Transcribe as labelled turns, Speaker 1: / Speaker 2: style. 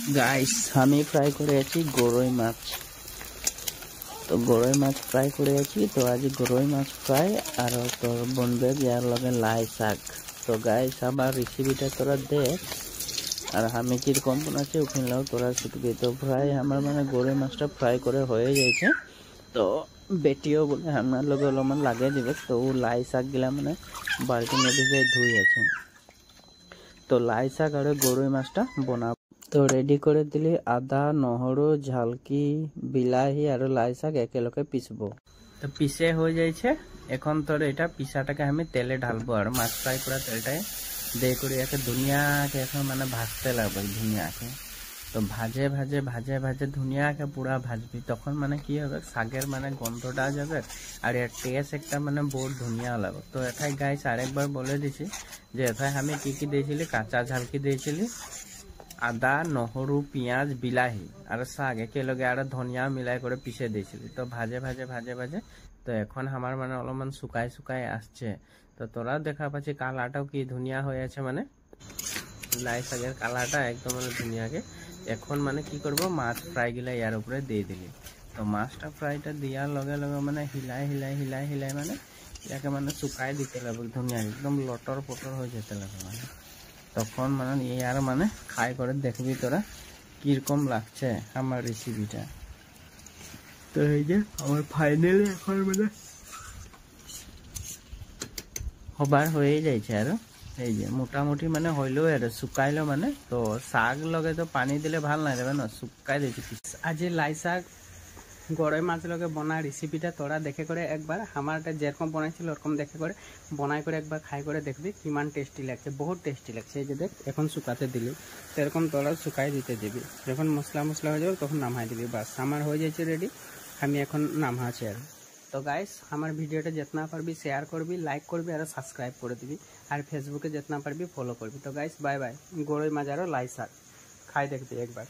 Speaker 1: Guys আমি fry করে আছি গরই মাছ। তো গরই মাছ ফ্রাই করে আছি। তো আজ গরই মাছ ফ্রাই আর তোর বনবে যার লগে লাই শাক। তো গাইস আমার রেসিপিটা তোরা দেখ আর আমি কিরকম বানাচ্ছি ওখানেও তোরা শিখবি। তো ফ্রাই আমার মানে গরই মাছটা ফ্রাই করে হয়ে যাইছে। তো বেটিও বলে আমার লগে অলপমান লাগিয়ে দিবে। তো লাই শাক গিলা মানে বালতি মধ্যে যাই ধুই আছে। তো লাই শাক আর গরই মাছটা বনাবো। তো রেডি করে দিলি আদা নহরু ঝালকি বিলাহি আর লাই শাক একেলগে পিসবো। তো পিসে হয়ে যাইছে। এখন তোর এটা পিসাটাকে আমি তেলে ঢালবো আর মাছ ফ্রাই করা তেলটাই দিয়ে করে একে ধুনিয়াকে এখন মানে ভাজতে লাগবে ধুনিয়াকে। তো ভাজে ভাজে ভাজে ভাজে ধুনিয়াকে পুরা ভাজবি তখন মানে কি হবে শাকের মানে গন্ধটা যাবে আর এর টেস্ট একটা মানে বহুত ধুনিয়া লাগবে। তো এটাই গাইস আরেকবার বলে দিছি যে এটাই আমি কি কি দিয়েছিলি কাঁচা ঝালকি দিয়েছিলি আদা নহরু পিঁয়াজ বিলাহি আর শাক একেলগে আর ধনিয়া মিলাই করে পিষে দিয়েছিলি। তো ভাজে ভাজে ভাজে ভাজে তো এখন আমার মানে অলপমান শুকাই শুকাই আসছে। তো তোরা দেখা পাচ্ছি কালারটাও কি ধুনিয়া হয়ে আছে মানে লাই শাকের কালারটা একদম মানে ধুনিয়াকে। এখন মানে কি করব মাছ ফ্রাই গিলা ইয়ার উপরে দিয়ে দিলি। তো মাছটা ফ্রাইটা দিয়ার লগে লগে মানে হিলাই হিলাই হিলাই হিলাই মানে ইয়াকে মানে শুকাই দিতে লাগবে ধুনিয়া একদম লটর পটর হয়ে যেতে লাগবে মানে তখন মানে ইয়ার মানে খাই করে দেখবি তোরা কিরকম লাগছে আমার রেসিপিটা। তো এই যে আমার ফাইনালি এখন মানে হবার হয়ে যাইছে আর এই যে মোটামুটি মানে হইলেও আর শুকাইলো মানে। তো শাক লগে তো পানি দিলে ভাল না যাবে না শুকাই দিয়েছি। আজ লাই শাক গরই মাছ লগে বনা রেসিপিটা তোরা দেখে করে একবার আমারটা যেরকম বানাইছিল ওরকম দেখে করে বনাই করে একবার খাই করে দেখবি কিমান টেস্টি লাগছে বহুত টেস্টি লাগছে। এই যে দেখ এখন শুকাতে দিলি সেরকম তোরা শুকাই দিতে দিবি যখন মশলা মশলা হয়ে যাবে তখন নামাই দিবি বাস আমার হয়ে যাচ্ছে রেডি। আমি এখন নামাচ্ছি আর। তো গাইস আমার ভিডিওটা जितना পারবি শেয়ার করবি লাইক করবি আর সাবস্ক্রাইব করে দিবি আর ফেসবুকে जितना পারবি ফলো করবি। তো গাইস বাই বাই। গরই মাছ আর লাই শাক খাই দেখবি একবার।